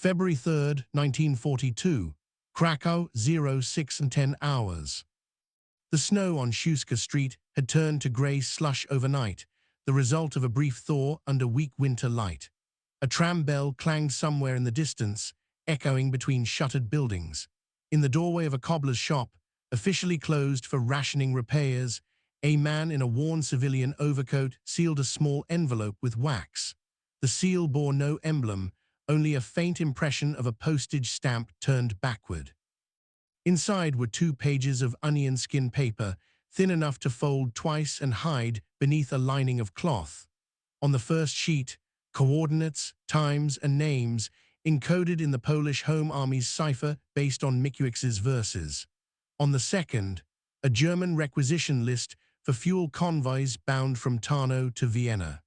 February 3, 1942, Krakow, 06:10 hours. The snow on Shuska Street had turned to grey slush overnight, the result of a brief thaw under weak winter light. A tram bell clanged somewhere in the distance, echoing between shuttered buildings. In the doorway of a cobbler's shop, officially closed for rationing repairs, a man in a worn civilian overcoat sealed a small envelope with wax. The seal bore no emblem, only a faint impression of a postage stamp turned backward. Inside were 2 pages of onion skin paper, thin enough to fold twice and hide beneath a lining of cloth. On the first sheet, coordinates, times, and names, encoded in the Polish Home Army's cipher based on Mikuix's verses. On the second, a German requisition list for fuel convoys bound from Tarnow to Vienna.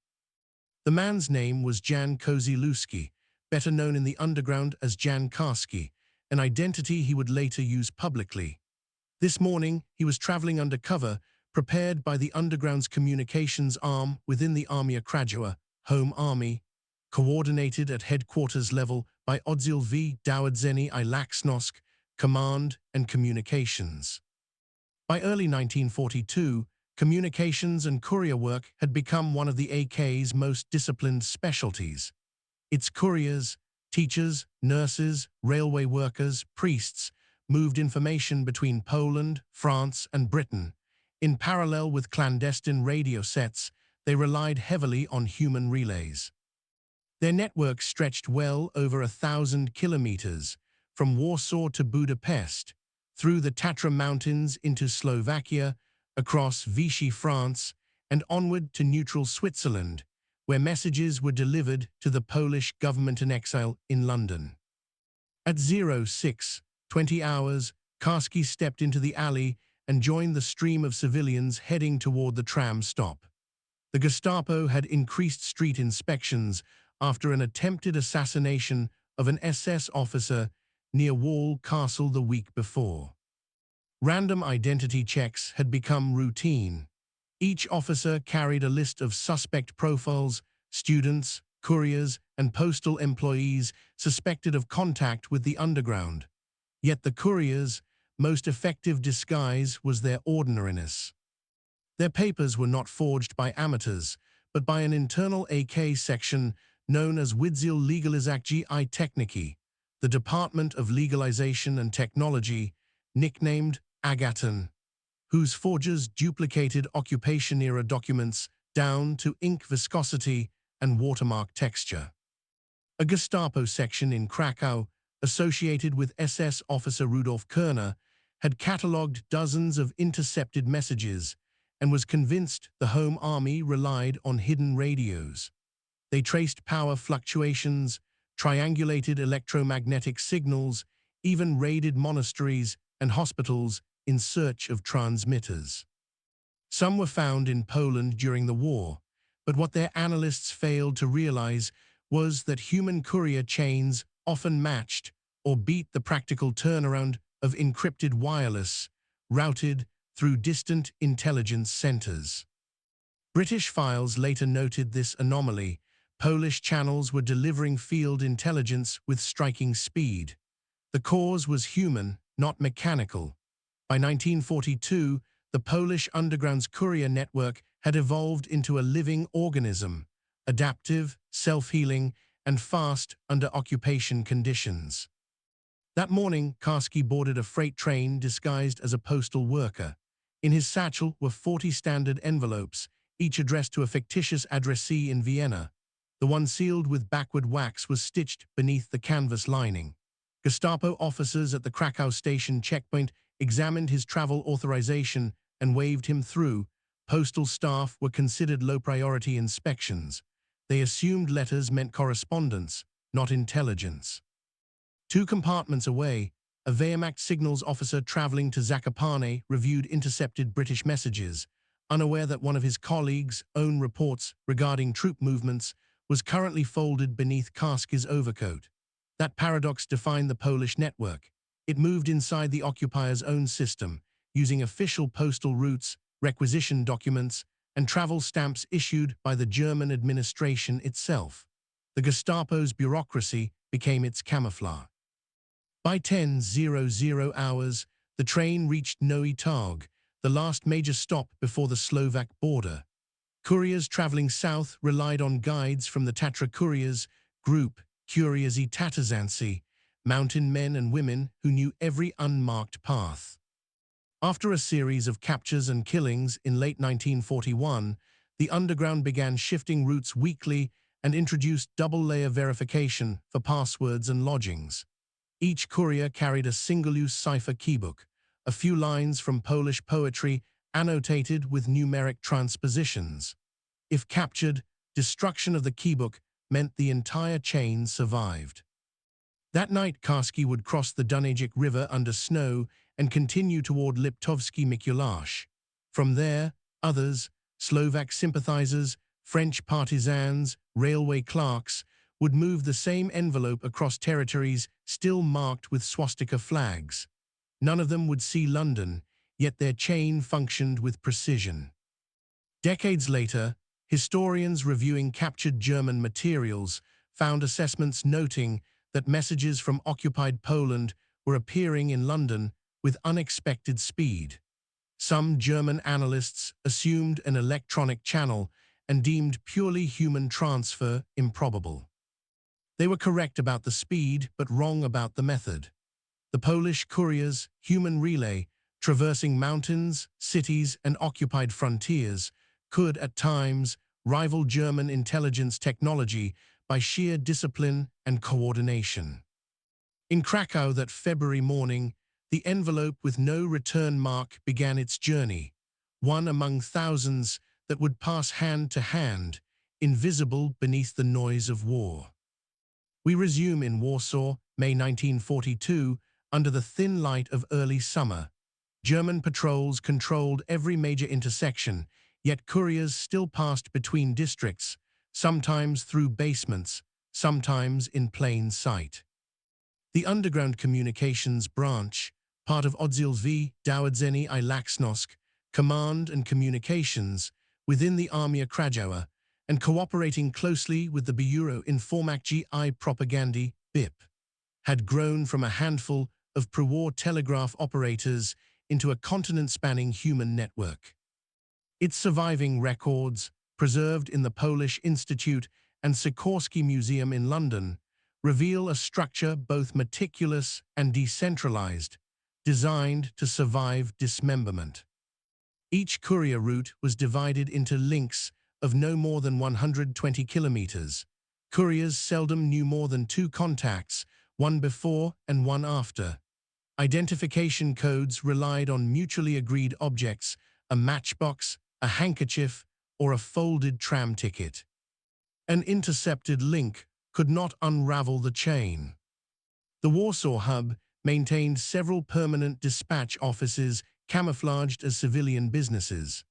The man's name was Jan Kozielewski, better known in the underground as Jan Karski, an identity he would later use publicly. This morning, he was traveling undercover, prepared by the underground's communications arm within the Armia Krajowa, Home Army, coordinated at headquarters level by Oddział V Dowodzenie I Laksnosk, Command and Communications. By early 1942, communications and courier work had become one of the AK's most disciplined specialties. Its couriers, teachers, nurses, railway workers, priests, moved information between Poland, France, and Britain. In parallel with clandestine radio sets, they relied heavily on human relays. Their network stretched well over 1,000 kilometers, from Warsaw to Budapest, through the Tatra Mountains into Slovakia, across Vichy, France, and onward to neutral Switzerland, where messages were delivered to the Polish government in exile in London. At 06:20 hours, Karski stepped into the alley and joined the stream of civilians heading toward the tram stop. The Gestapo had increased street inspections after an attempted assassination of an SS officer near Wall Castle the week before. Random identity checks had become routine. Each officer carried a list of suspect profiles, students, couriers, and postal employees suspected of contact with the underground. Yet the couriers' most effective disguise was their ordinariness. Their papers were not forged by amateurs, but by an internal AK section known as Wydział Legalizacji I Techniki, the Department of Legalization and Technology, nicknamed Agaton, whose forgers duplicated occupation-era documents down to ink viscosity and watermark texture. A Gestapo section in Krakow, associated with SS officer Rudolf Kerner, had catalogued dozens of intercepted messages and was convinced the Home Army relied on hidden radios. They traced power fluctuations, triangulated electromagnetic signals, even raided monasteries and hospitals in search of transmitters. Some were found in Poland during the war, but what their analysts failed to realize was that human courier chains often matched or beat the practical turnaround of encrypted wireless, routed through distant intelligence centers. British files later noted this anomaly. Polish channels were delivering field intelligence with striking speed. The cause was human, not mechanical. By 1942, the Polish underground's courier network had evolved into a living organism, adaptive, self-healing, and fast under occupation conditions. That morning, Karski boarded a freight train disguised as a postal worker. In his satchel were 40 standard envelopes, each addressed to a fictitious addressee in Vienna. The one sealed with backward wax was stitched beneath the canvas lining. Gestapo officers at the Krakow station checkpoint examined his travel authorization and waved him through. Postal staff were considered low-priority inspections. They assumed letters meant correspondence, not intelligence. 2 compartments away, a Wehrmacht signals officer traveling to Zakopane reviewed intercepted British messages, unaware that one of his colleagues' own reports regarding troop movements was currently folded beneath Karski's overcoat. That paradox defined the Polish network. It moved inside the occupier's own system, using official postal routes, requisition documents, and travel stamps issued by the German administration itself. The Gestapo's bureaucracy became its camouflage. By 10:00 hours, the train reached Nowy Targ, the last major stop before the Slovak border. Couriers traveling south relied on guides from the Tatra Couriers group, Couriers I Tatazancy, mountain men and women who knew every unmarked path. After a series of captures and killings in late 1941, the underground began shifting routes weekly and introduced double-layer verification for passwords and lodgings. Each courier carried a single-use cipher keybook, a few lines from Polish poetry annotated with numeric transpositions. If captured, destruction of the keybook meant the entire chain survived. That night, Karski would cross the Dunajec River under snow and continue toward Liptovsky Mikuláš. From there, others, Slovak sympathizers, French partisans, railway clerks, would move the same envelope across territories still marked with swastika flags. None of them would see London, yet their chain functioned with precision. Decades later, historians reviewing captured German materials found assessments noting that messages from occupied Poland were appearing in London with unexpected speed. Some German analysts assumed an electronic channel and deemed purely human transfer improbable. They were correct about the speed, but wrong about the method. The Polish couriers, human relay, traversing mountains, cities, and occupied frontiers, could, at times, rival German intelligence technology by sheer discipline and coordination. In Krakow that February morning, the envelope with no return mark began its journey, one among thousands that would pass hand to hand, invisible beneath the noise of war. We resume in Warsaw, May 1942, under the thin light of early summer. German patrols controlled every major intersection, yet couriers still passed between districts, sometimes through basements, sometimes in plain sight. The underground communications branch, part of Oddział V, Dowodzenie I Laczność, Command and Communications, within the Armia Krajowa, and cooperating closely with the Biuro Informacji I Propagandy, BIP, had grown from a handful of pre-war telegraph operators into a continent-spanning human network. Its surviving records, preserved in the Polish Institute and Sikorsky Museum in London, reveal a structure both meticulous and decentralized, designed to survive dismemberment. Each courier route was divided into links of no more than 120 kilometers. Couriers seldom knew more than two contacts, one before and one after. Identification codes relied on mutually agreed objects, a matchbox, a handkerchief, or a folded tram ticket. An intercepted link could not unravel the chain. The Warsaw hub maintained several permanent dispatch offices camouflaged as civilian businesses.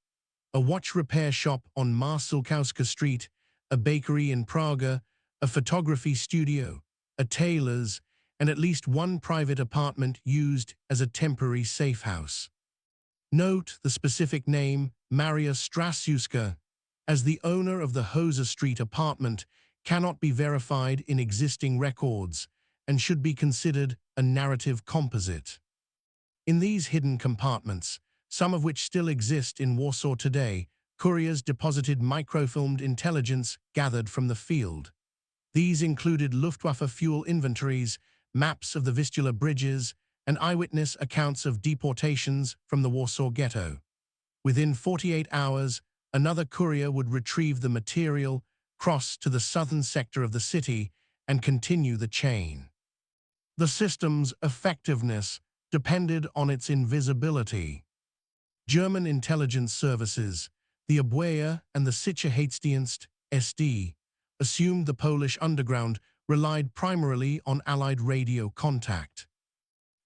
A watch repair shop on Marszałkowska Street, a bakery in Praga, a photography studio, a tailor's, and at least one private apartment used as a temporary safe house. Note the specific name, Maria Strasiuska, as the owner of the Hoser Street apartment cannot be verified in existing records and should be considered a narrative composite. In these hidden compartments, some of which still exist in Warsaw today, couriers deposited microfilmed intelligence gathered from the field. These included Luftwaffe fuel inventories, maps of the Vistula bridges, and eyewitness accounts of deportations from the Warsaw Ghetto. Within 48 hours, another courier would retrieve the material, cross to the southern sector of the city, and continue the chain. The system's effectiveness depended on its invisibility. German intelligence services, the Abwehr and the Sicherheitsdienst, SD, assumed the Polish underground relied primarily on Allied radio contact.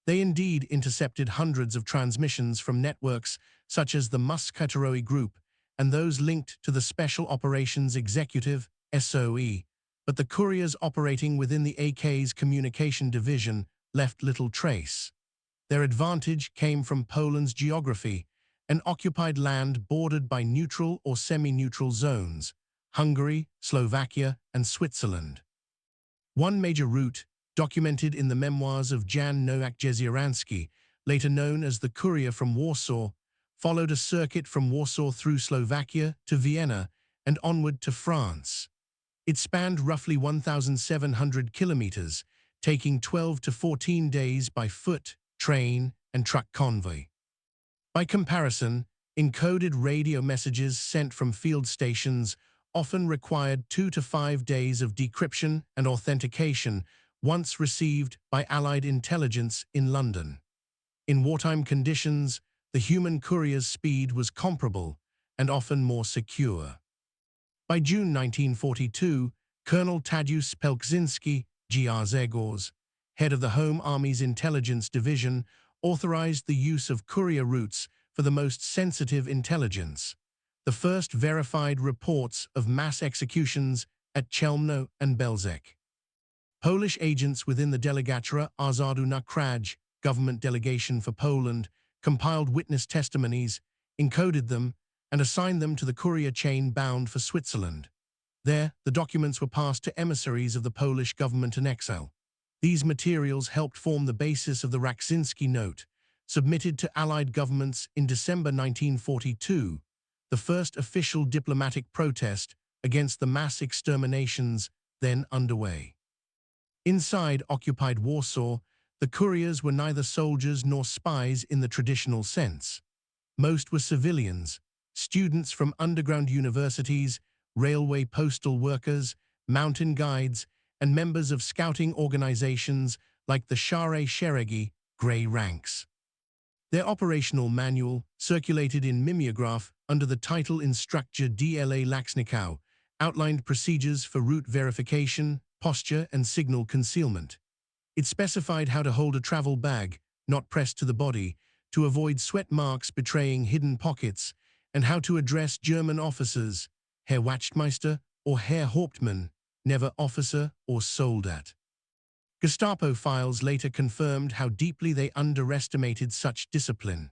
They indeed intercepted hundreds of transmissions from networks such as the Muskatory Group and those linked to the Special Operations Executive, SOE, but the couriers operating within the AK's communication division left little trace. Their advantage came from Poland's geography, an occupied land bordered by neutral or semi-neutral zones, Hungary, Slovakia, and Switzerland. One major route, documented in the memoirs of Jan Noak Jezierski, later known as the Courier from Warsaw, followed a circuit from Warsaw through Slovakia to Vienna and onward to France. It spanned roughly 1,700 kilometers, taking 12 to 14 days by foot, train, and truck convoy. By comparison, encoded radio messages sent from field stations often required 2 to 5 days of decryption and authentication once received by Allied intelligence in London. In wartime conditions, the human courier's speed was comparable and often more secure. By June 1942, Colonel Tadeusz Pelczynski, GR Zegors, head of the Home Army's Intelligence Division, authorized the use of courier routes for the most sensitive intelligence. The first verified reports of mass executions at Chelmno and Belzec. Polish agents within the Delegatura Arzadu na Kraj, government delegation for Poland, compiled witness testimonies, encoded them, and assigned them to the courier chain bound for Switzerland. There, the documents were passed to emissaries of the Polish government in exile. These materials helped form the basis of the Raksinski Note, submitted to Allied governments in December 1942, the first official diplomatic protest against the mass exterminations then underway. Inside occupied Warsaw, the couriers were neither soldiers nor spies in the traditional sense. Most were civilians, students from underground universities, railway postal workers, mountain guides, and members of scouting organizations like the Szare Szeregi, Grey Ranks. Their operational manual, circulated in mimeograph under the title Instrukcja dla Laczników, outlined procedures for route verification, posture, and signal concealment. It specified how to hold a travel bag, not pressed to the body, to avoid sweat marks betraying hidden pockets, and how to address German officers, Herr Wachtmeister or Herr Hauptmann, never officer or Soldat. Gestapo files later confirmed how deeply they underestimated such discipline.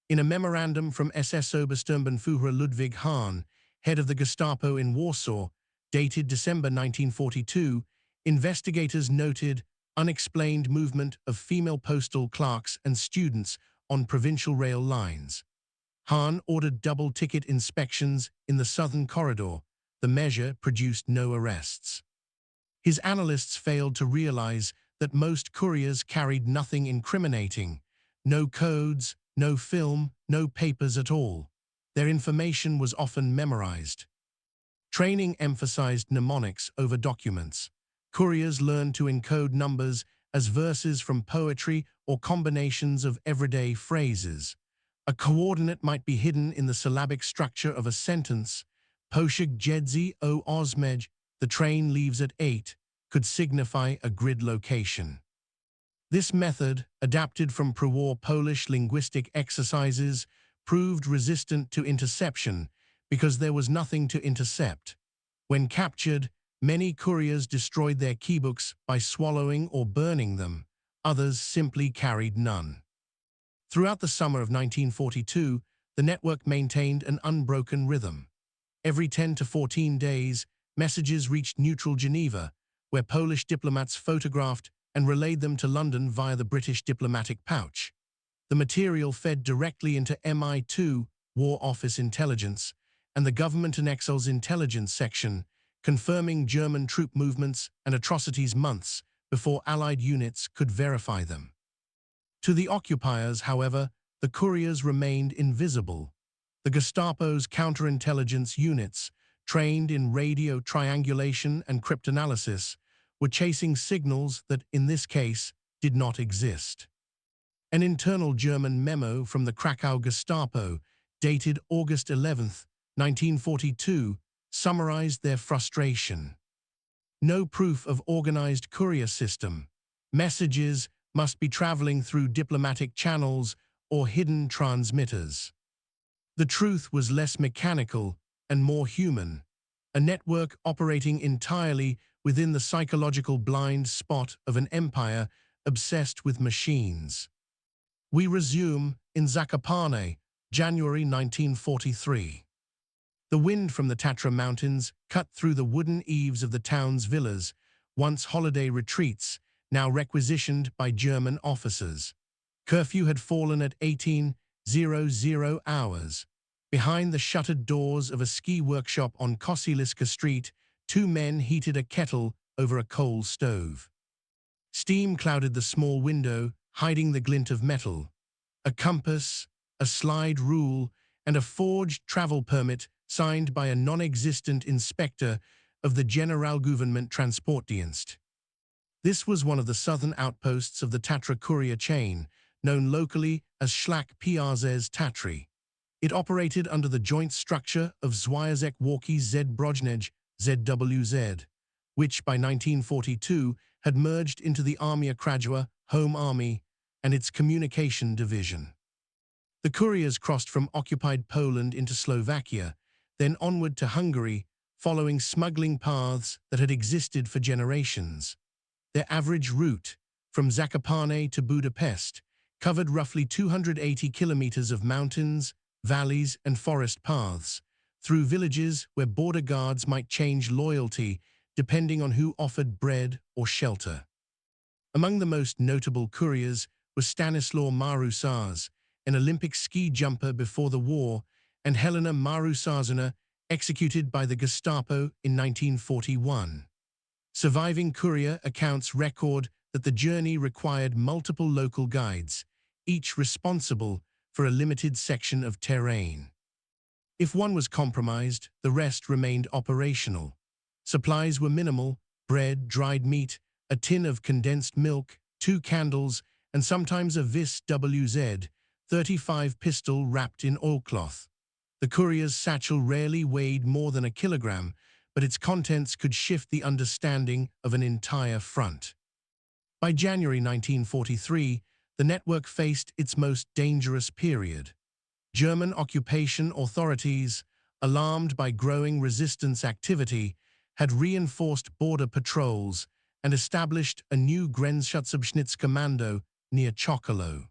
In a memorandum from SS Obersturmbannführer Ludwig Hahn, head of the Gestapo in Warsaw, dated December 1942, investigators noted unexplained movement of female postal clerks and students on provincial rail lines. Hahn ordered double-ticket inspections in the southern corridor. The measure produced no arrests. His analysts failed to realize that most couriers carried nothing incriminating, no codes, no film, no papers at all. Their information was often memorized. Training emphasized mnemonics over documents. Couriers learned to encode numbers as verses from poetry or combinations of everyday phrases. A coordinate might be hidden in the syllabic structure of a sentence. Pociąg jedzie o 8, the train leaves at 8, could signify a grid location. This method, adapted from pre-war Polish linguistic exercises, proved resistant to interception because there was nothing to intercept. When captured, many couriers destroyed their keybooks by swallowing or burning them. Others simply carried none. Throughout the summer of 1942, the network maintained an unbroken rhythm. Every 10 to 14 days, messages reached neutral Geneva, where Polish diplomats photographed and relayed them to London via the British diplomatic pouch. The material fed directly into MI2, War Office Intelligence, and the Government in Exile's intelligence section, confirming German troop movements and atrocities months before Allied units could verify them. To the occupiers, however, the couriers remained invisible. The Gestapo's counterintelligence units, trained in radio triangulation and cryptanalysis, were chasing signals that, in this case, did not exist. An internal German memo from the Krakow Gestapo, dated August 11, 1942, summarized their frustration. No proof of organized courier system. Messages must be traveling through diplomatic channels or hidden transmitters. The truth was less mechanical and more human, a network operating entirely within the psychological blind spot of an empire obsessed with machines. We resume in Zakopane, January 1943. The wind from the Tatra Mountains cut through the wooden eaves of the town's villas, once holiday retreats, now requisitioned by German officers. Curfew had fallen at 18:00 hours. Behind the shuttered doors of a ski workshop on Kosciuszko Street, two men heated a kettle over a coal stove. Steam clouded the small window, hiding the glint of metal. A compass, a slide rule, and a forged travel permit signed by a non-existent inspector of the Generalgouvernement Transportdienst. This was one of the southern outposts of the Tatra courier chain, known locally as Szlak PRZ's Tatry. It operated under the joint structure of Związek Walki Zbrojnej (ZWZ), which by 1942 had merged into the Armia Krajowa, Home Army, and its communication division. The couriers crossed from occupied Poland into Slovakia, then onward to Hungary, following smuggling paths that had existed for generations. Their average route, from Zakopane to Budapest, covered roughly 280 kilometers of mountains, valleys, and forest paths, through villages where border guards might change loyalty depending on who offered bread or shelter. Among the most notable couriers was Stanislaw Marusarz, an Olympic ski jumper before the war, and Helena Marusarzina, executed by the Gestapo in 1941. Surviving courier accounts record that the journey required multiple local guides, each responsible for a limited section of terrain. If one was compromised, the rest remained operational. Supplies were minimal: bread, dried meat, a tin of condensed milk, 2 candles, and sometimes a Vis WZ 35 pistol wrapped in oilcloth. The courier's satchel rarely weighed more than a kilogram, but its contents could shift the understanding of an entire front. By January 1943, the network faced its most dangerous period. German occupation authorities, alarmed by growing resistance activity, had reinforced border patrols and established a new Grenzschutzabschnittskommando near Chocolat.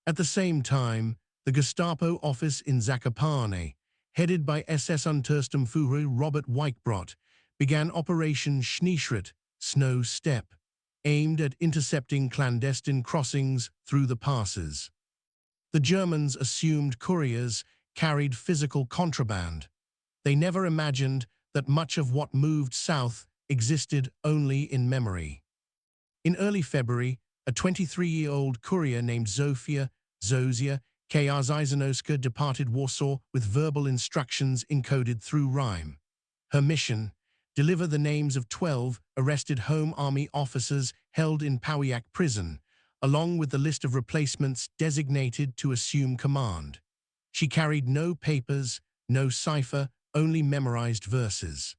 At the same time, the Gestapo office in Zakopane, headed by SS Untersturmführer Robert Weichbrot, began Operation Schneeschritt, Snow Step, aimed at intercepting clandestine crossings through the passes. The Germans assumed couriers carried physical contraband. They never imagined that much of what moved south existed only in memory. In early February, a 23-year-old courier named Zofia Karzajzanowska departed Warsaw with verbal instructions encoded through rhyme. Her mission: deliver the names of 12 arrested Home Army officers held in Pawiak prison, along with the list of replacements designated to assume command. She carried no papers, no cipher, only memorized verses.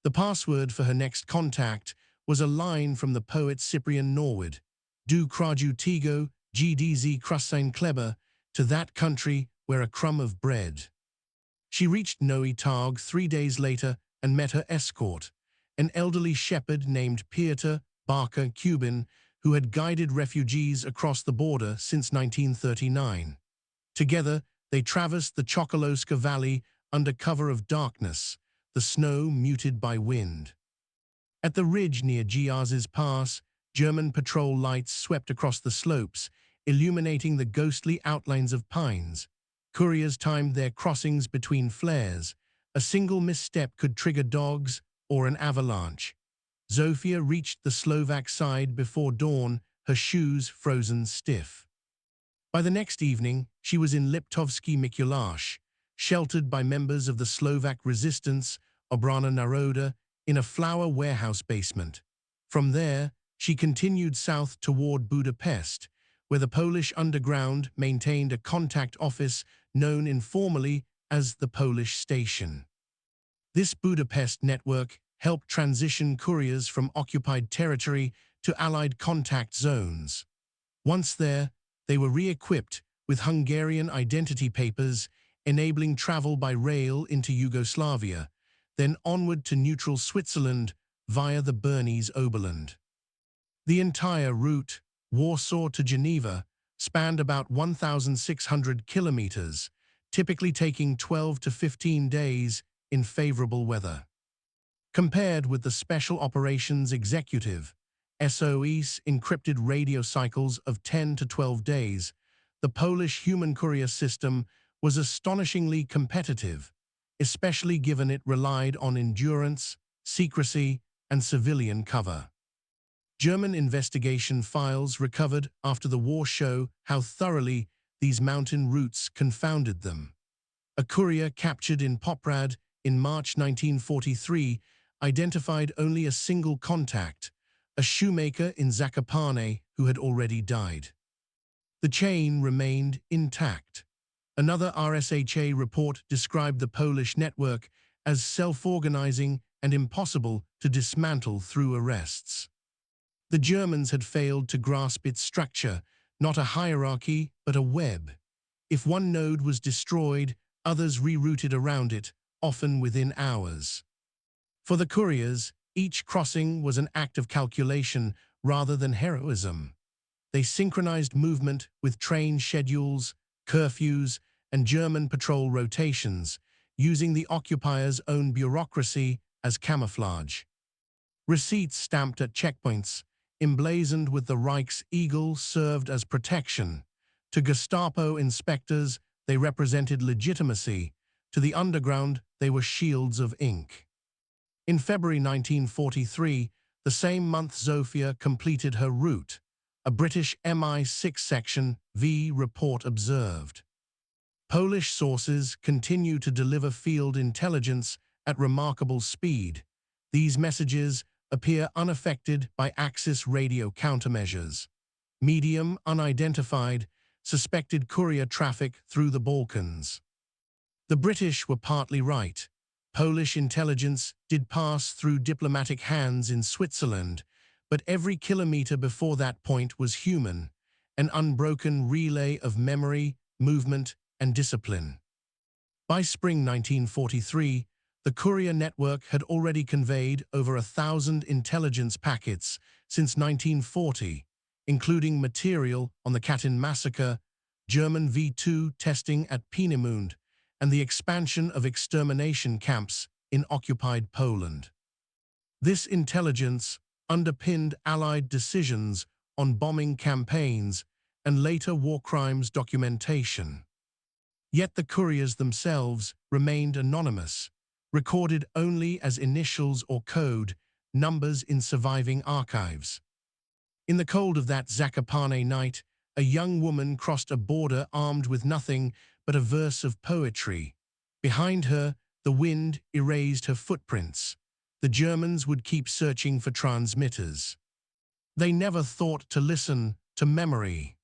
The password for her next contact was a line from the poet Cyprian Norwood: Du kraju tego, gdz krussein kleber, to that country where a crumb of bread. She reached Nowy Targ 3 days later and met her escort, an elderly shepherd named Piotr Barker Kubin, who had guided refugees across the border since 1939. Together, they traversed the Chokolowska Valley under cover of darkness, the snow muted by wind. At the ridge near Giaz's Pass, German patrol lights swept across the slopes, illuminating the ghostly outlines of pines. Couriers timed their crossings between flares. A single misstep could trigger dogs or an avalanche. Zofia reached the Slovak side before dawn, her shoes frozen stiff. By the next evening, she was in Liptovsky Mikuláš, sheltered by members of the Slovak resistance, Obrana Naroda, in a flour warehouse basement. From there, she continued south toward Budapest, where the Polish underground maintained a contact office known informally as the Polish Station. This Budapest network helped transition couriers from occupied territory to Allied contact zones. Once there, they were re-equipped with Hungarian identity papers, enabling travel by rail into Yugoslavia, then onward to neutral Switzerland via the Bernese Oberland. The entire route, Warsaw to Geneva, spanned about 1,600 kilometers, typically taking 12 to 15 days in favorable weather. Compared with the Special Operations Executive, SOE's encrypted radio cycles of 10 to 12 days, the Polish human courier system was astonishingly competitive, especially given it relied on endurance, secrecy, and civilian cover. German investigation files recovered after the war show how thoroughly these mountain routes confounded them. A courier captured in Poprad in March 1943 identified only a single contact, a shoemaker in Zakopane who had already died. The chain remained intact. Another RSHA report described the Polish network as self-organizing and impossible to dismantle through arrests. The Germans had failed to grasp its structure, not a hierarchy, but a web. If one node was destroyed, others rerouted around it, often within hours. For the couriers, each crossing was an act of calculation rather than heroism. They synchronized movement with train schedules, curfews, and German patrol rotations, using the occupier's own bureaucracy as camouflage. Receipts stamped at checkpoints, emblazoned with the Reich's eagle, served as protection. To Gestapo inspectors, they represented legitimacy. To the underground, they were shields of ink. In February 1943, the same month Zofia completed her route. A British MI6 Section V report observed. Polish sources continue to deliver field intelligence at remarkable speed. These messages appear unaffected by Axis radio countermeasures. Medium, unidentified, suspected courier traffic through the Balkans. The British were partly right. Polish intelligence did pass through diplomatic hands in Switzerland, but every kilometer before that point was human, an unbroken relay of memory, movement, and discipline. By spring 1943, the courier network had already conveyed over 1,000 intelligence packets since 1940, including material on the Katyn massacre, German V2 testing at Peenemünde, and the expansion of extermination camps in occupied Poland. This intelligence underpinned Allied decisions on bombing campaigns and later war crimes documentation. Yet the couriers themselves remained anonymous, recorded only as initials or code numbers in surviving archives. In the cold of that Zakopane night, a young woman crossed a border armed with nothing but a verse of poetry. Behind her, the wind erased her footprints. The Germans would keep searching for transmitters. They never thought to listen to memory.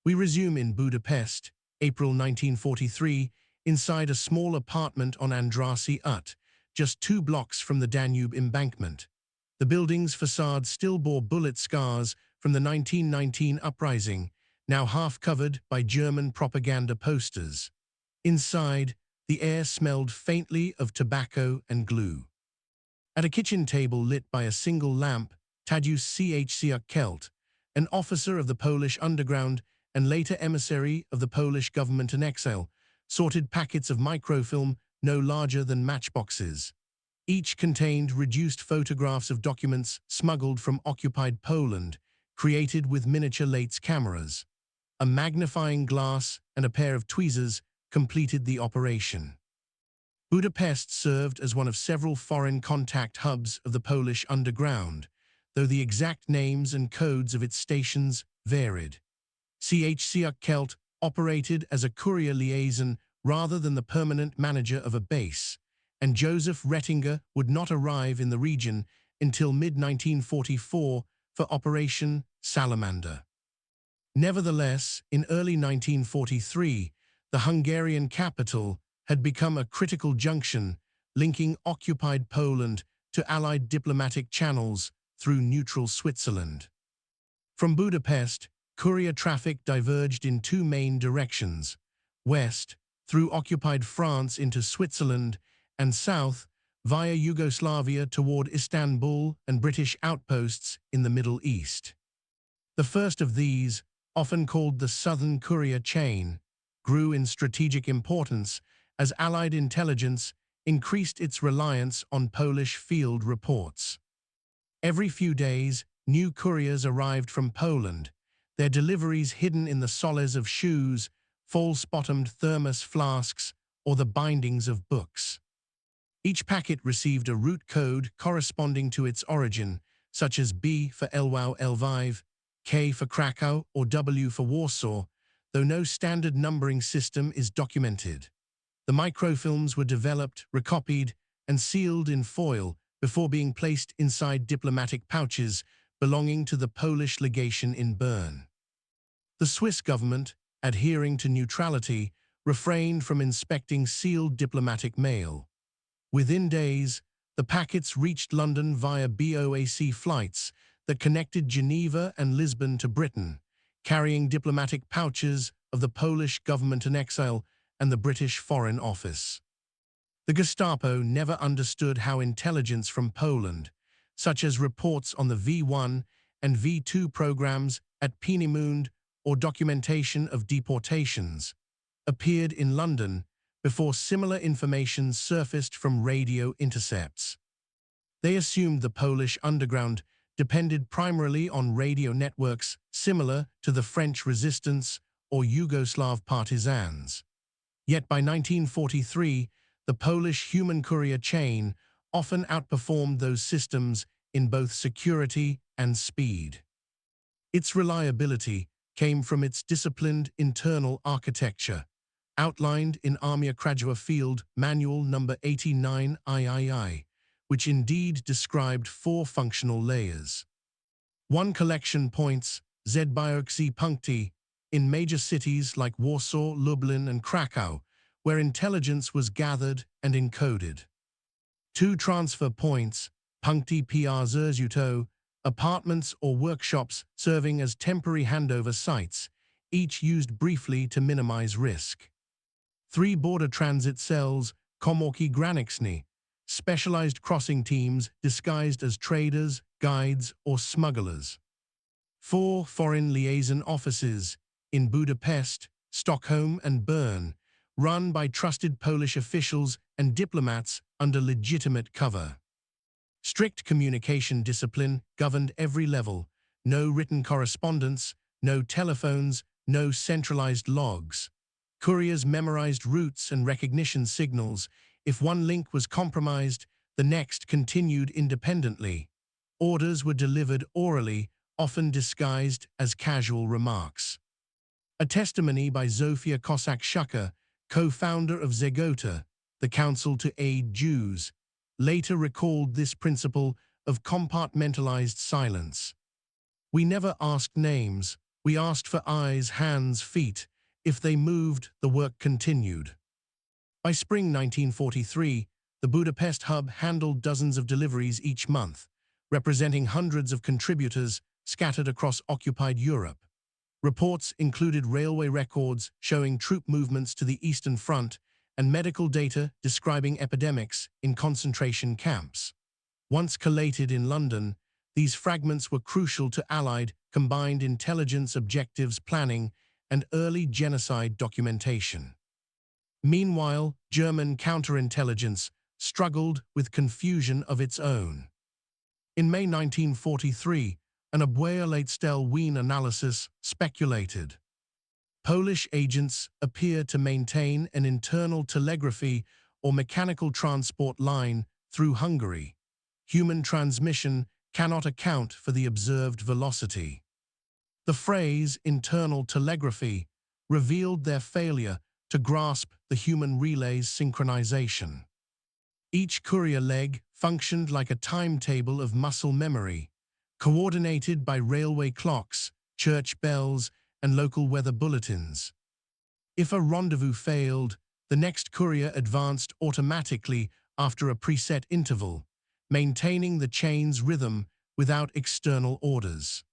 We resume in Budapest, April 1943, inside a small apartment on Andrassy Ut, just 2 blocks from the Danube embankment. The building's facade still bore bullet scars from the 1919 uprising, now half covered by German propaganda posters. Inside, the air smelled faintly of tobacco and glue. At a kitchen table lit by a single lamp, Tadeusz Kelt, an officer of the Polish underground and later emissary of the Polish government in exile, sorted packets of microfilm no larger than matchboxes. Each contained reduced photographs of documents smuggled from occupied Poland, created with miniature Leitz cameras. A magnifying glass and a pair of tweezers completed the operation. Budapest served as one of several foreign contact hubs of the Polish underground, though the exact names and codes of its stations varied. Kelt operated as a courier liaison rather than the permanent manager of a base, and Joseph Rettinger would not arrive in the region until mid-1944 for Operation Salamander. Nevertheless, in early 1943, the Hungarian capital had become a critical junction linking occupied Poland to Allied diplomatic channels through neutral Switzerland. From Budapest, courier traffic diverged in 2 main directions: west, through occupied France into Switzerland, and south, via Yugoslavia toward Istanbul and British outposts in the Middle East. The first of these, often called the Southern Courier Chain, grew in strategic importance as Allied intelligence increased its reliance on Polish field reports. Every few days, new couriers arrived from Poland, their deliveries hidden in the soles of shoes, false-bottomed thermos flasks, or the bindings of books. Each packet received a route code corresponding to its origin, such as B for Lwów, K for Kraków, or W for Warsaw, though no standard numbering system is documented. The microfilms were developed, recopied, and sealed in foil before being placed inside diplomatic pouches belonging to the Polish legation in Bern. The Swiss government, adhering to neutrality, refrained from inspecting sealed diplomatic mail. Within days, the packets reached London via BOAC flights that connected Geneva and Lisbon to Britain, carrying diplomatic pouches of the Polish government in exile and the British Foreign Office. The Gestapo never understood how intelligence from Poland, such as reports on the V1 and V2 programs at Peenemünde or documentation of deportations, appeared in London before similar information surfaced from radio intercepts. They assumed the Polish underground depended primarily on radio networks similar to the French resistance or Yugoslav partisans. Yet by 1943, the Polish human courier chain often outperformed those systems in both security and speed. Its reliability came from its disciplined internal architecture, outlined in Armia Krajowa Field Manual No. 89 III, which indeed described 4 functional layers. 1 collection points, zbiorczy punkty, in major cities like Warsaw, Lublin, and Kraków, where intelligence was gathered and encoded. 2 transfer points, punkty przerzutów, apartments or workshops serving as temporary handover sites, each used briefly to minimize risk. 3 border transit cells, komórki graniczne, specialized crossing teams disguised as traders, guides, or smugglers. 4 foreign liaison offices in Budapest, Stockholm, and Bern, run by trusted Polish officials and diplomats under legitimate cover. Strict communication discipline governed every level: no written correspondence, no telephones, no centralized logs. Couriers memorized routes and recognition signals. If one link was compromised, the next continued independently. Orders were delivered orally, often disguised as casual remarks. A testimony by Zofia Kossak-Szuka, co-founder of Zegota, the Council to Aid Jews, later recalled this principle of compartmentalized silence. "We never asked names. We asked for eyes, hands, feet. If they moved, the work continued." By spring 1943, the Budapest hub handled dozens of deliveries each month, representing hundreds of contributors scattered across occupied Europe. Reports included railway records showing troop movements to the Eastern Front and medical data describing epidemics in concentration camps. Once collated in London, these fragments were crucial to Allied combined intelligence objectives planning and early genocide documentation. Meanwhile, German counterintelligence struggled with confusion of its own. In May 1943, an Abwehr analysis speculated. Polish agents appear to maintain an internal telegraphy or mechanical transport line through Hungary. Human transmission cannot account for the observed velocity. The phrase internal telegraphy revealed their failure to grasp the human relay's synchronization. Each courier leg functioned like a timetable of muscle memory, coordinated by railway clocks, church bells, and local weather bulletins. If a rendezvous failed, the next courier advanced automatically after a preset interval, maintaining the chain's rhythm without external orders.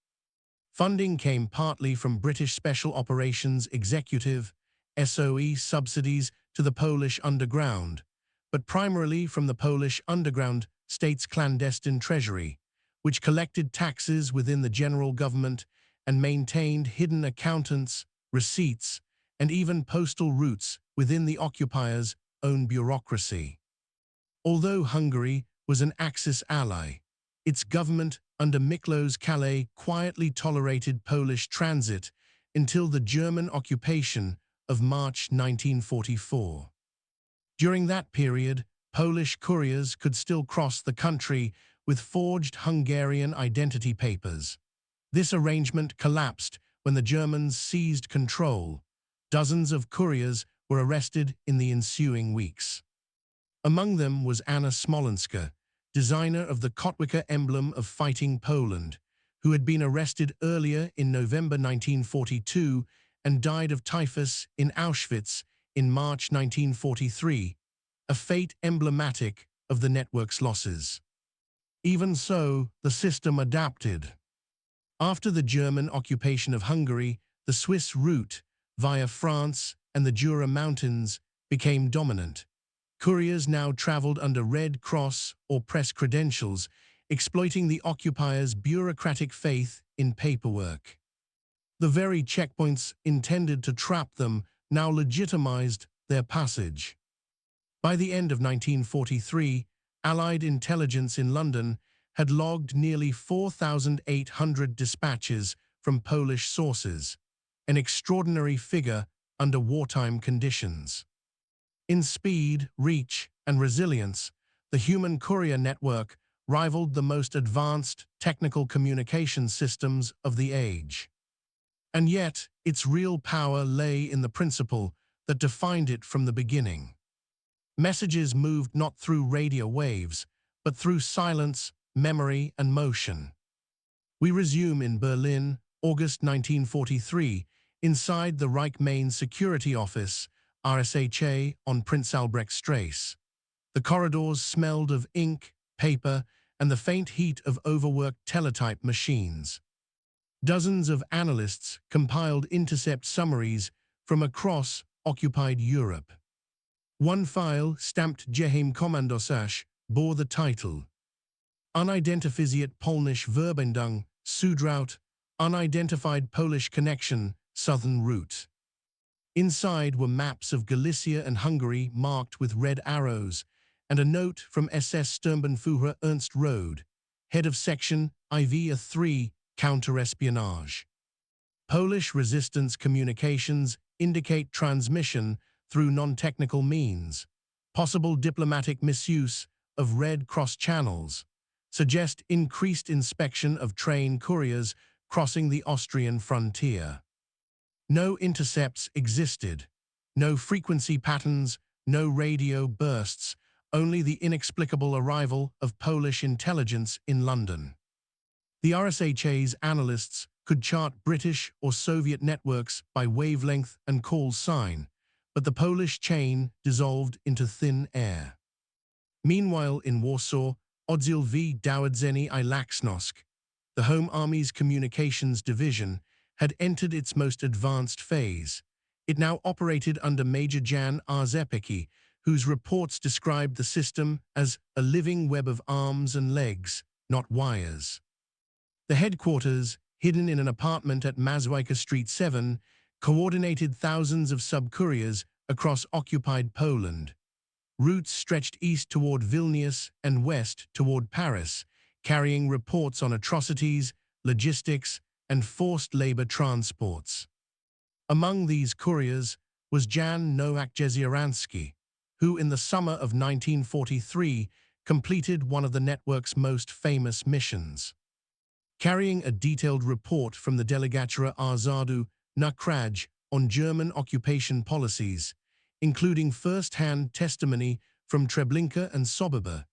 Funding came partly from British Special Operations Executive (SOE) subsidies to the Polish underground, but primarily from the Polish underground state's clandestine treasury, which collected taxes within the general government and maintained hidden accountants, receipts, and even postal routes within the occupier's own bureaucracy. Although Hungary was an Axis ally, its government under Miklos Calais quietly tolerated Polish transit until the German occupation of March 1944. During that period, Polish couriers could still cross the country with forged Hungarian identity papers. This arrangement collapsed when the Germans seized control. Dozens of couriers were arrested in the ensuing weeks. Among them was Anna Smolenska, designer of the Kotwica emblem of fighting Poland, who had been arrested earlier in November 1942 and died of typhus in Auschwitz in March 1943, a fate emblematic of the network's losses. Even so, the system adapted. After the German occupation of Hungary, the Swiss route, via France and the Jura Mountains, became dominant. Couriers now traveled under Red Cross or press credentials, exploiting the occupiers' bureaucratic faith in paperwork. The very checkpoints intended to trap them now legitimized their passage. By the end of 1943, Allied intelligence in London had logged nearly 4,800 dispatches from Polish sources, an extraordinary figure under wartime conditions. In speed, reach, and resilience, the human courier network rivaled the most advanced technical communication systems of the age. And yet, its real power lay in the principle that defined it from the beginning. Messages moved not through radio waves, but through silence, memory, and motion. We resume in Berlin, August 1943, inside the Reich Main Security Office, RSHA, on Prince Albrecht Strasse. The corridors smelled of ink, paper, and the faint heat of overworked teletype machines. Dozens of analysts compiled intercept summaries from across occupied Europe. One file, stamped Geheim Kommandosash, bore the title Unidentifized Polnisch Verbindung, Südroute, Unidentified Polish Connection, Southern Route. Inside were maps of Galicia and Hungary marked with red arrows, and a note from SS Sturmbannführer Ernst Rode, head of section IV-3, counter-espionage. Polish resistance communications indicate transmission through non-technical means. Possible diplomatic misuse of Red Cross channels suggest increased inspection of train couriers crossing the Austrian frontier. No intercepts existed, no frequency patterns, no radio bursts, only the inexplicable arrival of Polish intelligence in London. The RSHA's analysts could chart British or Soviet networks by wavelength and call sign, but the Polish chain dissolved into thin air. Meanwhile, in Warsaw, Oddział V Dowodzenie I Laczność, the Home Army's communications division, had entered its most advanced phase. It now operated under Major Jan Rzepecki, whose reports described the system as a living web of arms and legs, not wires. The headquarters, hidden in an apartment at Mazwijka Street 7, coordinated thousands of sub-couriers across occupied Poland. Routes stretched east toward Vilnius and west toward Paris, carrying reports on atrocities, logistics, and forced labor transports. Among these couriers was Jan Nowak Jezioranski, who in the summer of 1943 completed one of the network's most famous missions. Carrying a detailed report from the Delegatura Arzadu na Kraj on German occupation policies, including first-hand testimony from Treblinka and Sobibor,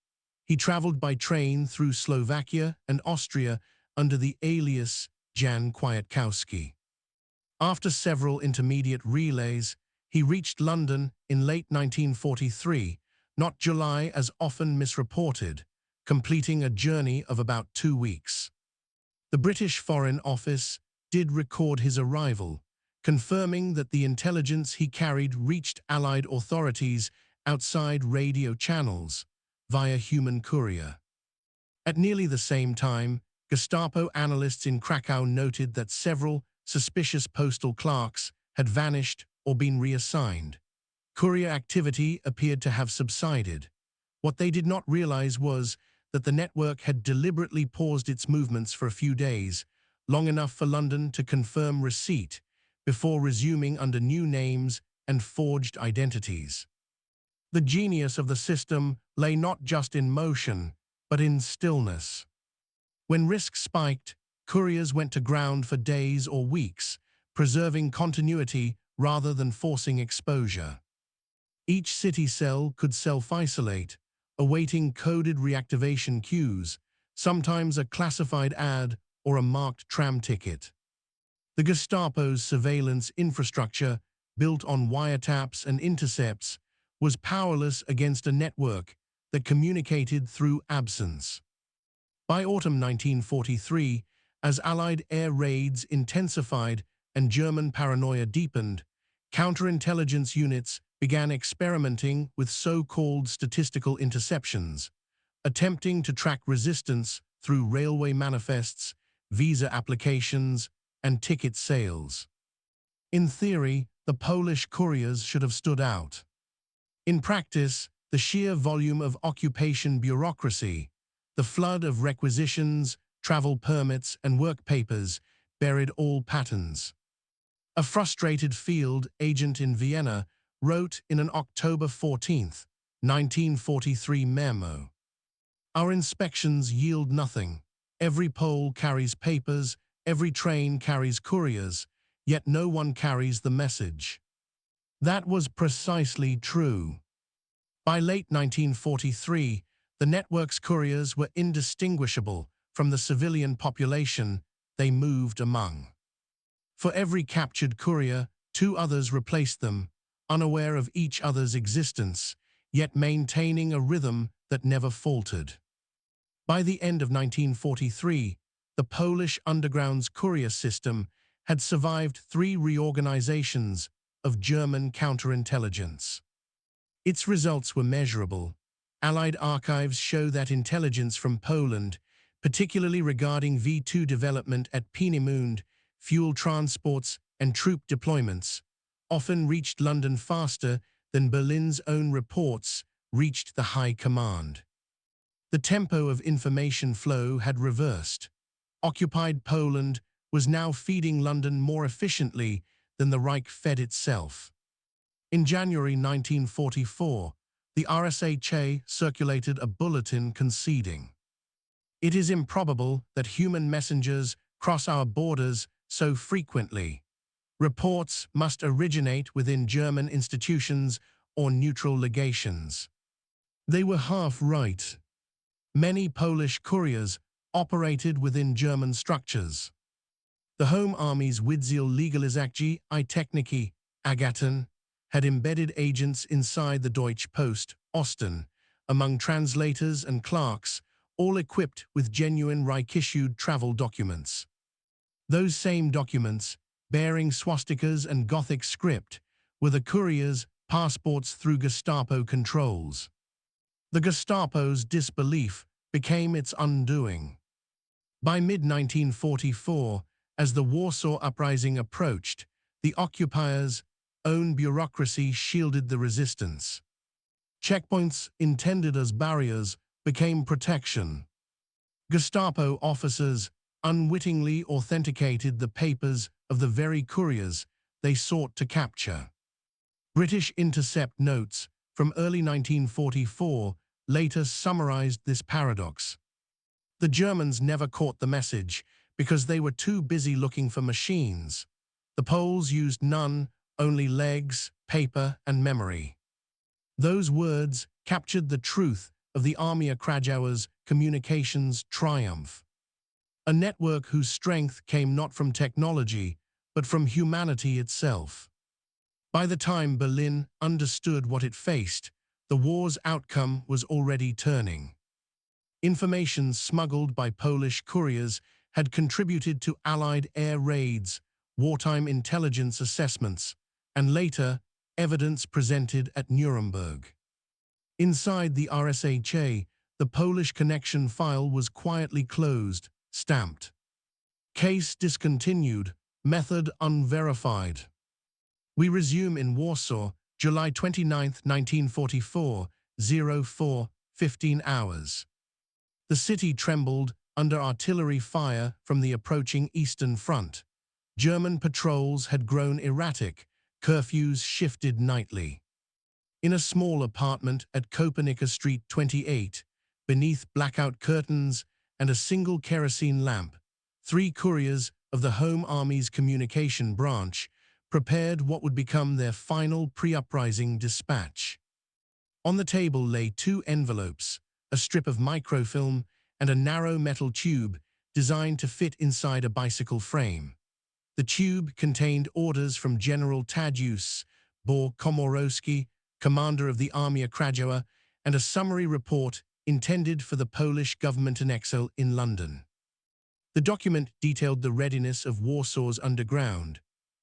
he traveled by train through Slovakia and Austria under the alias Jan Kwiatkowski. After several intermediate relays, he reached London in late 1943, not July as often misreported, completing a journey of about 2 weeks. The British Foreign Office did record his arrival, confirming that the intelligence he carried reached Allied authorities outside radio channels via human courier. At nearly the same time, Gestapo analysts in Krakow noted that several suspicious postal clerks had vanished or been reassigned. Courier activity appeared to have subsided. What they did not realize was that the network had deliberately paused its movements for a few days, long enough for London to confirm receipt, before resuming under new names and forged identities. The genius of the system lay not just in motion, but in stillness. When risk spiked, couriers went to ground for days or weeks, preserving continuity rather than forcing exposure. Each city cell could self-isolate, awaiting coded reactivation cues, sometimes a classified ad or a marked tram ticket. The Gestapo's surveillance infrastructure, built on wiretaps and intercepts, was powerless against a network that communicated through absence. By autumn 1943, as Allied air raids intensified and German paranoia deepened, counterintelligence units began experimenting with so-called statistical interceptions, attempting to track resistance through railway manifests, visa applications, and ticket sales. In theory, the Polish couriers should have stood out. In practice, the sheer volume of occupation bureaucracy, the flood of requisitions, travel permits, and work papers buried all patterns. A frustrated field agent in Vienna wrote in an October 14, 1943 memo, "Our inspections yield nothing. Every Pole carries papers, every train carries couriers, yet no one carries the message." That was precisely true. By late 1943, the network's couriers were indistinguishable from the civilian population they moved among. For every captured courier, two others replaced them, unaware of each other's existence, yet maintaining a rhythm that never faltered. By the end of 1943, the Polish underground's courier system had survived 3 reorganizations of German counterintelligence. Its results were measurable. Allied archives show that intelligence from Poland, particularly regarding V2 development at Peenemünde, fuel transports, and troop deployments, often reached London faster than Berlin's own reports reached the High Command. The tempo of information flow had reversed. Occupied Poland was now feeding London more efficiently than the Reich fed itself. In January 1944, the RSHA circulated a bulletin conceding, "It is improbable that human messengers cross our borders so frequently. Reports must originate within German institutions or neutral legations." They were half right. Many Polish couriers operated within German structures. The Home Army's Wydział Legalizacji I Techniki, Agaton, had embedded agents inside the Deutsche Post, Osten, among translators and clerks, all equipped with genuine Reich-issued travel documents. Those same documents, bearing swastikas and Gothic script, were the couriers' passports through Gestapo controls. The Gestapo's disbelief became its undoing. By mid-1944, as the Warsaw Uprising approached, the occupiers' own bureaucracy shielded the resistance. Checkpoints intended as barriers became protection. Gestapo officers unwittingly authenticated the papers of the very couriers they sought to capture. British intercept notes from early 1944 later summarized this paradox. The Germans never caught the message because they were too busy looking for machines. The Poles used none, only legs, paper, and memory. Those words captured the truth of the Armia Krajowa's communications triumph. A network whose strength came not from technology, but from humanity itself. By the time Berlin understood what it faced, the war's outcome was already turning. Information smuggled by Polish couriers had contributed to Allied air raids, wartime intelligence assessments, and later, evidence presented at Nuremberg. Inside the RSHA, the Polish connection file was quietly closed, stamped. Case discontinued, method unverified. We resume in Warsaw, July 29, 1944, 04, 15 hours. The city trembled under artillery fire from the approaching Eastern Front. German patrols had grown erratic, curfews shifted nightly. In a small apartment at Kopernika Street 28, beneath blackout curtains and a single kerosene lamp, 3 couriers of the Home Army's communication branch prepared what would become their final pre-uprising dispatch. On the table lay 2 envelopes, a strip of microfilm and a narrow metal tube designed to fit inside a bicycle frame. The tube contained orders from General Tadeusz Komorowski, commander of the Armia Krajowa, and a summary report intended for the Polish government in exile in London. The document detailed the readiness of Warsaw's underground,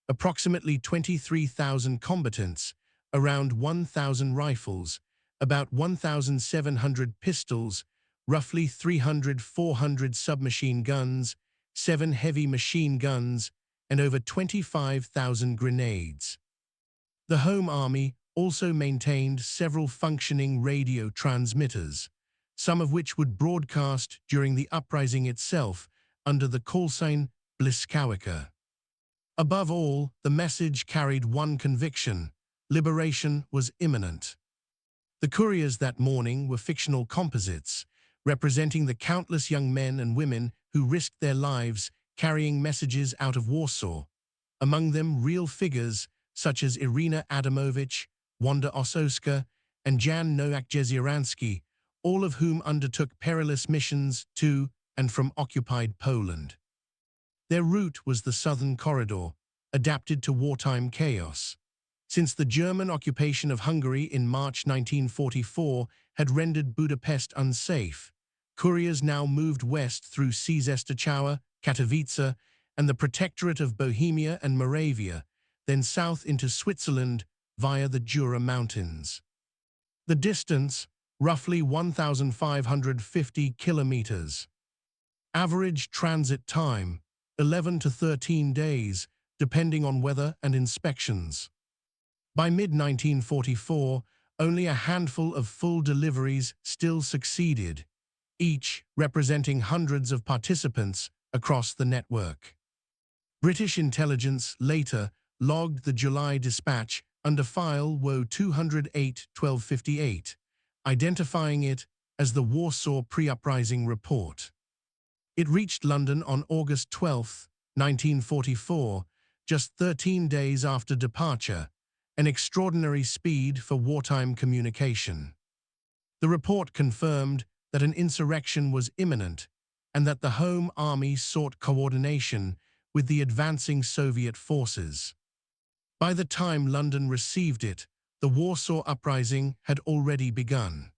approximately 23,000 combatants, around 1,000 rifles, about 1,700 pistols, roughly 300-400 submachine guns, 7 heavy machine guns, and over 25,000 grenades. The Home Army also maintained several functioning radio transmitters, some of which would broadcast during the uprising itself under the call sign Bliskawica. Above all, the message carried one conviction: liberation was imminent. The couriers that morning were fictional composites, representing the countless young men and women who risked their lives carrying messages out of Warsaw. Among them, real figures such as Irina Adamovich, Wanda Ossowska, and Jan Nowak-Jezieranski, all of whom undertook perilous missions to and from occupied Poland. Their route was the southern corridor, adapted to wartime chaos. Since the German occupation of Hungary in March 1944 had rendered Budapest unsafe, couriers now moved west through Częstochowa, Katowice, and the Protectorate of Bohemia and Moravia, then south into Switzerland via the Jura Mountains. The distance, roughly 1,550 kilometers. Average transit time, 11 to 13 days, depending on weather and inspections. By mid-1944, only a handful of full deliveries still succeeded, each representing hundreds of participants across the network. British intelligence later logged the July dispatch under file WO 208-1258, identifying it as the Warsaw Pre-Uprising Report. It reached London on August 12, 1944, just 13 days after departure, an extraordinary speed for wartime communication. The report confirmed that an insurrection was imminent and that the Home Army sought coordination with the advancing Soviet forces. By the time London received it, the Warsaw Uprising had already begun.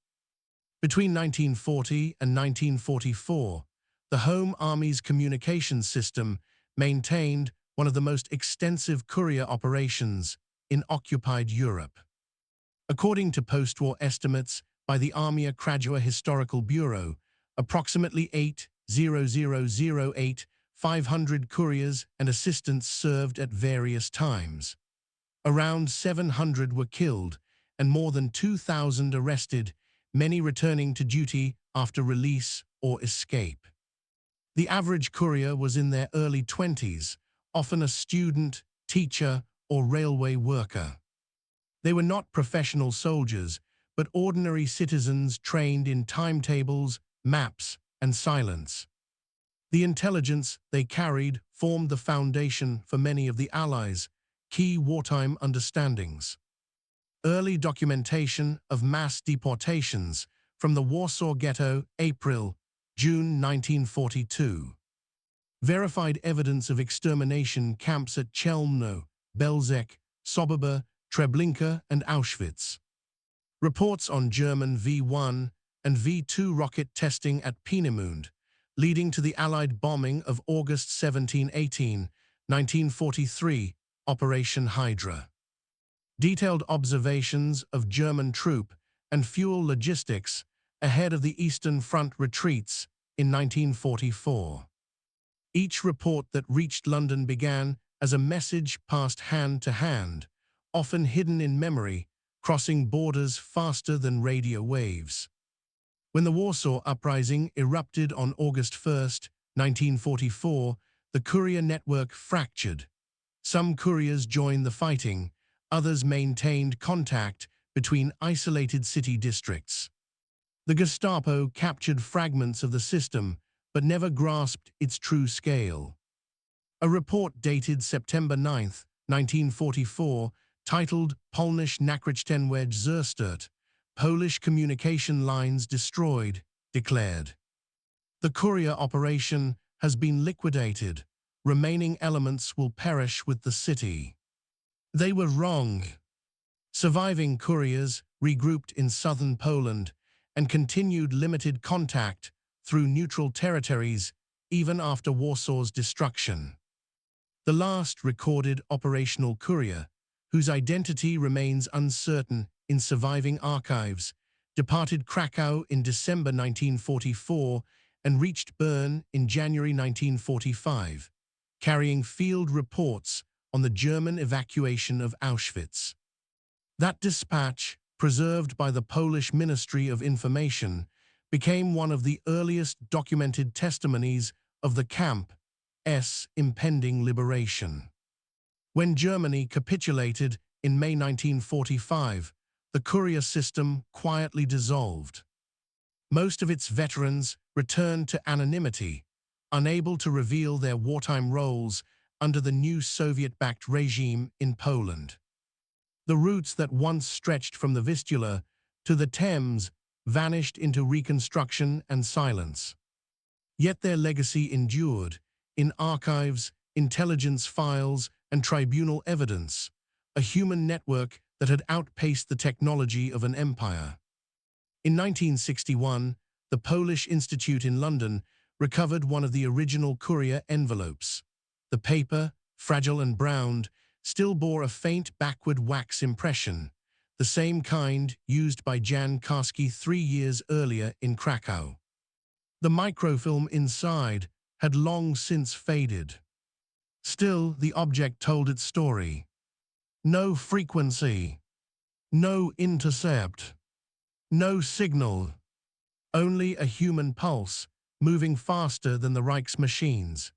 Between 1940 and 1944, the Home Army's communications system maintained one of the most extensive courier operations in occupied Europe. According to post-war estimates by the Armia Krajowa Historical Bureau, approximately 500 couriers and assistants served at various times. Around 700 were killed and more than 2,000 arrested, many returning to duty after release or escape. The average courier was in their early 20s, often a student, teacher, or railway worker. They were not professional soldiers, but ordinary citizens trained in timetables, maps, and silence. The intelligence they carried formed the foundation for many of the Allies' key wartime understandings. Early documentation of mass deportations from the Warsaw Ghetto, April-June 1942. Verified evidence of extermination camps at Chelmno, Belzec, Sobibor, Treblinka, and Auschwitz. Reports on German V-1 and V-2 rocket testing at Peenemünde, leading to the Allied bombing of August 17-18, 1943, Operation Hydra. Detailed observations of German troop and fuel logistics ahead of the Eastern Front retreats in 1944. Each report that reached London began as a message passed hand to hand, often hidden in memory, crossing borders faster than radio waves. When the Warsaw Uprising erupted on August 1st, 1944, the courier network fractured. Some couriers joined the fighting, others maintained contact between isolated city districts. The Gestapo captured fragments of the system, but never grasped its true scale. A report dated September 9, 1944, titled Polnisch Nachrichtenwege zerstört, Polish communication lines destroyed, declared. The courier operation has been liquidated. Remaining elements will perish with the city. They were wrong. Surviving couriers regrouped in southern Poland and continued limited contact through neutral territories even after Warsaw's destruction. The last recorded operational courier, whose identity remains uncertain in surviving archives, departed Kraków in December 1944 and reached Bern in January 1945, carrying field reports on the German evacuation of Auschwitz. That dispatch, preserved by the Polish Ministry of Information, became one of the earliest documented testimonies of the camp's impending liberation. When Germany capitulated in May 1945, the courier system quietly dissolved. Most of its veterans returned to anonymity, unable to reveal their wartime roles under the new Soviet-backed regime in Poland. The routes that once stretched from the Vistula to the Thames vanished into reconstruction and silence. Yet their legacy endured in archives, intelligence files, and tribunal evidence, a human network that had outpaced the technology of an empire. In 1961, the Polish Institute in London recovered one of the original courier envelopes. The paper, fragile and browned, still bore a faint backward wax impression, the same kind used by Jan Karski 3 years earlier in Kraków. The microfilm inside had long since faded. Still, the object told its story. No frequency, no intercept, no signal, only a human pulse moving faster than the Reich's machines.